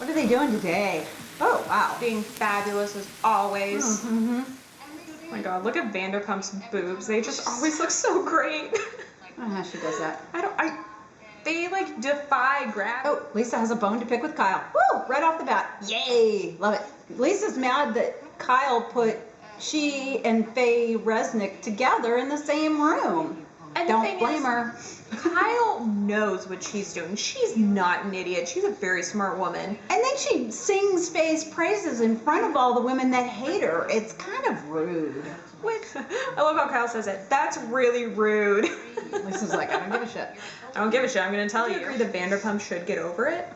What are they doing today? Oh, wow. Being fabulous as always. Mm-hmm. Oh my god, look at Vanderpump's boobs. They just always look so great. I don't know how she does that. They like defy gravity. Oh, Lisa has a bone to pick with Kyle. Woo! Right off the bat. Yay! Love it. Lisa's mad that Kyle put she and Faye Resnick together in the same room. And the Don't thing blame is, her. Kyle knows what she's doing. She's not an idiot. She's a very smart woman. And then she sings Faye's praises in front of all the women that hate her. It's kind of rude. I love how Kyle says it. That's really rude. Lisa's like, I don't give a shit. I don't give a shit. I'm going to tell you. I agree that Vanderpump should get over it.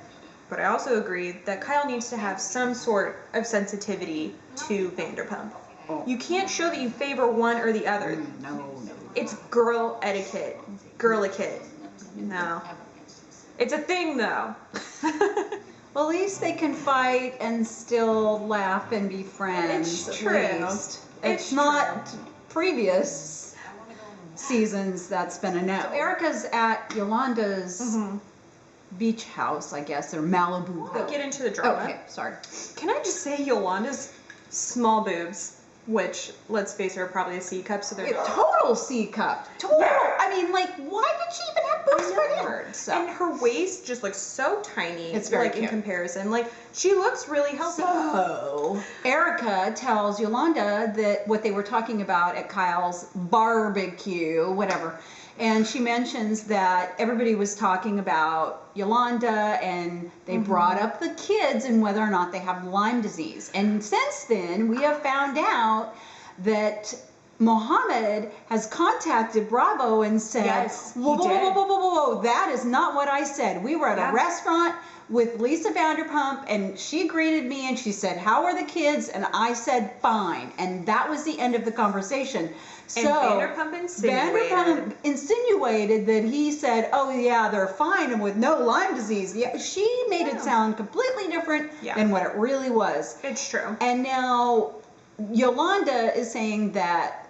But I also agree that Kyle needs to have some sort of sensitivity to Vanderpump. Oh. You can't show that you favor one or the other. No. It's girl etiquette. Girl-a-kid. No. It's a thing, though. Well, at least they can fight and still laugh and be friends. It's true. At least. It's not previous seasons that's been a no. So Erica's at Yolanda's beach house, I guess, or Malibu house. We'll get into the drama. Okay, sorry. Can I just say Yolanda's small boobs, which, let's face it, are probably a C cup, so they're Total C cup. Total. I mean, like, why did she even have boobs for so? And her waist just looks so tiny. It's very like cute. in comparison. Like, she looks really healthy. So, Erica tells Yolanda that what they were talking about at Kyle's barbecue, whatever, and she mentions that everybody was talking about Yolanda and they brought up the kids and whether or not they have Lyme disease. And since then, we have found out that Mohammed has contacted Bravo and said, Yes, he whoa, whoa, did. whoa, whoa, whoa, whoa, whoa, that is not what I said. We were at a restaurant with Lisa Vanderpump and she greeted me and she said, how are the kids? And I said, fine. And that was the end of the conversation. And Vanderpump insinuated that he said, oh yeah, they're fine and with no Lyme disease. Yeah, she made it sound completely different than what it really was. It's true. And now Yolanda is saying that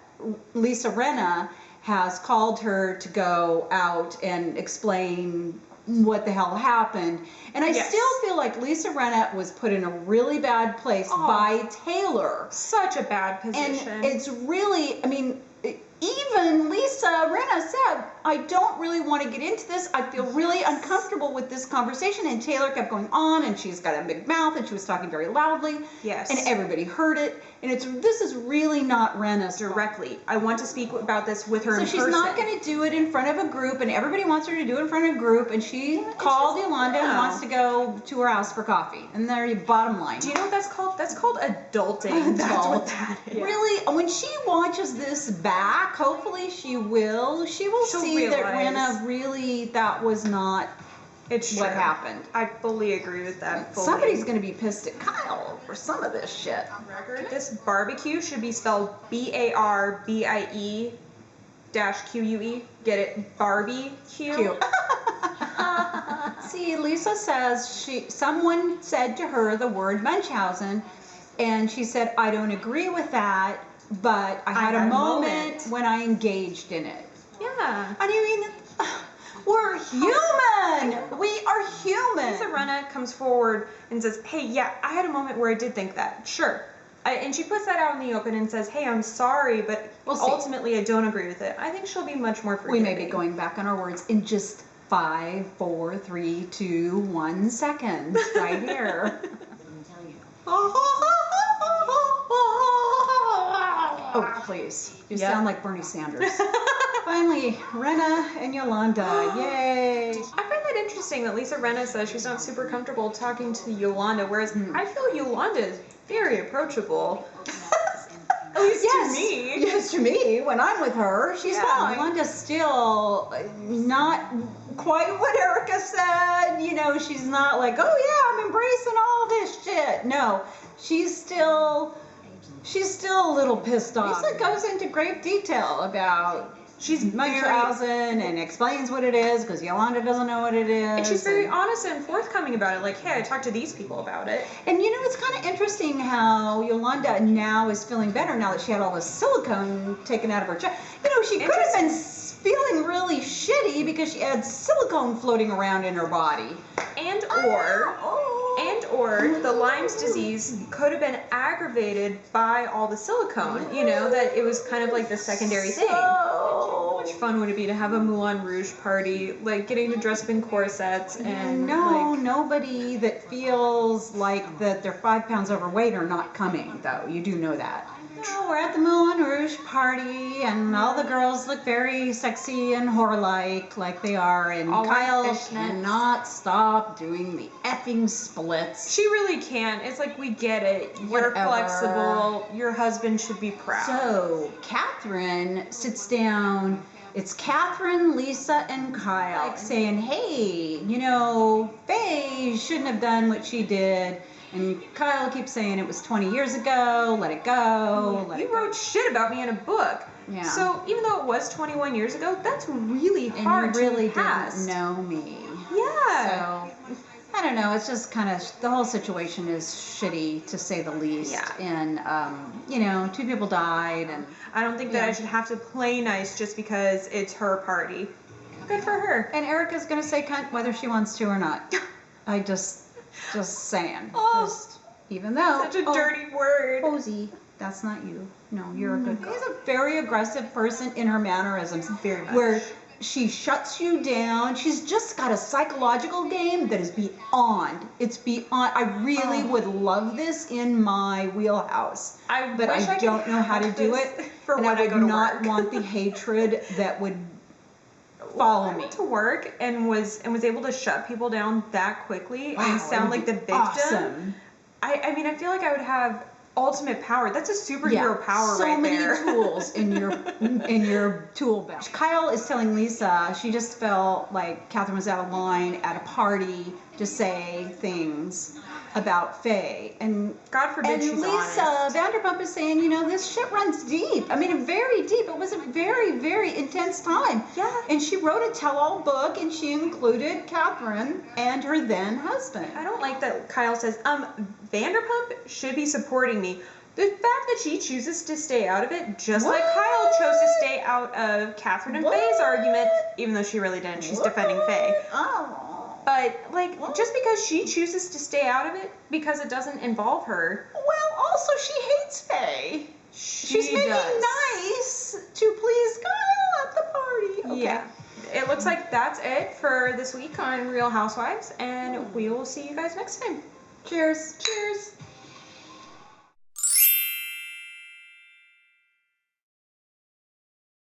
Lisa Rinna has called her to go out and explain what the hell happened. And I still feel like Lisa Rinna was put in a really bad place by Taylor. Such a bad position. And it's really, I mean, even Lisa Rinna said, I don't really want to get into this. I feel really uncomfortable with this conversation. And Taylor kept going on, and she's got a big mouth, and she was talking very loudly. Yes. And everybody heard it. And this is really not Rinna's directly. I want to speak about this with her in person. So she's not going to do it in front of a group, and everybody wants her to do it in front of a group, and she called Yolanda and wants to go to her house for coffee. And there you bottom line. Do you know what that's called? That's called adulting. That's what that is. Really, when she watches this back, hopefully she will see that Rinna really, that was not what happened. I fully agree with that. Somebody's going to be pissed at Kyle for some of this shit. This barbecue should be spelled BARBIE-QUE. Get it? Barbecue. See, Lisa says someone said to her the word Munchausen, and she said, I don't agree with that, but I had a moment when I engaged in it. Yeah. I mean, we're human. We are human. Lisa Rinna comes forward and says, hey, yeah, I had a moment where I did think that. Sure. And she puts that out in the open and says, hey, I'm sorry, but ultimately I don't agree with it. I think she'll be much more forgiving. We may be going back on our words in just 5, 4, 3, 2, 1 seconds right here. Oh, please. You sound like Bernie Sanders. Finally, Rinna and Yolanda. Yay. I find that interesting that Lisa Rinna says she's not super comfortable talking to Yolanda, whereas I feel Yolanda is very approachable. At least to me. Yes, to me. When I'm with her, she's fine. Yolanda's still not quite what Erica said. You know, she's not like, oh yeah, I'm embracing all this shit. No, she's still a little pissed off. Lisa goes into great detail about Munchausen and explains what it is because Yolanda doesn't know what it is. And she's very honest and forthcoming about it. Like, hey, I talked to these people about it. And you know, it's kind of interesting how Yolanda now is feeling better now that she had all the silicone taken out of her chest. You know, she could have been feeling really shitty because she had silicone floating around in her body. Or the Lyme's disease could have been aggravated by all the silicone, you know, that it was kind of like the secondary thing. How much fun would it be to have a Moulin Rouge party, like getting to dress up in corsets and nobody that feels like that they're 5 pounds overweight are not coming, though. You do know that. No, we're at the Moulin Rouge party, and all the girls look very sexy and whore-like, like they are, and all Kyle cannot stop doing the effing splits. She really can. It's like, we get it. You're flexible. Your husband should be proud. So, Catherine sits down. It's Catherine, Lisa, and Kyle, like, saying, hey, you know, Faye shouldn't have done what she did. And Kyle keeps saying it was 20 years ago, let it go. You wrote shit about me in a book. Yeah. So even though it was 21 years ago, that's really hard to really pass. Didn't know me. Yeah. So, I don't know. It's just kind of, the whole situation is shitty, to say the least. Yeah. And, you know, 2 people died. And I don't think that I should have to play nice just because it's her party. Good for her. And Erica's going to say cunt whether she wants to or not. I just saying. Even though. Such a dirty word. Posey. That's not you. No, you're a good girl. She's a very aggressive person in her mannerisms. Very much. Where she shuts you down. She's just got a psychological game that is beyond. It's beyond. I really would love this in my wheelhouse. But I don't know how to do it. For and when I would go to not work. want the hatred that would follow me. I went to work and was able to shut people down that quickly and sound like the victim. Awesome. I mean, I feel like I would have ultimate power. That's a superhero power right there. So many tools in your tool belt. Kyle is telling Lisa she just felt like Catherine was out of line at a party to say things about Faye. And God forbid she's Lisa honest. Vanderpump is saying, you know, this shit runs deep. I mean, very deep. It was a very, very intense time. Yeah. And she wrote a tell-all book, and she included Catherine and her then husband. I don't like that Kyle says, Vanderpump should be supporting me. The fact that she chooses to stay out of it, just like Kyle chose to stay out of Catherine and Faye's argument, even though she really didn't. She's defending Faye. Oh. But, like, just because she chooses to stay out of it because it doesn't involve her. Well, also, she hates Faye. She's making nice to please Kyle at the party. Okay. Yeah. It looks like that's it for this week on Real Housewives, and we will see you guys next time. Cheers. Cheers.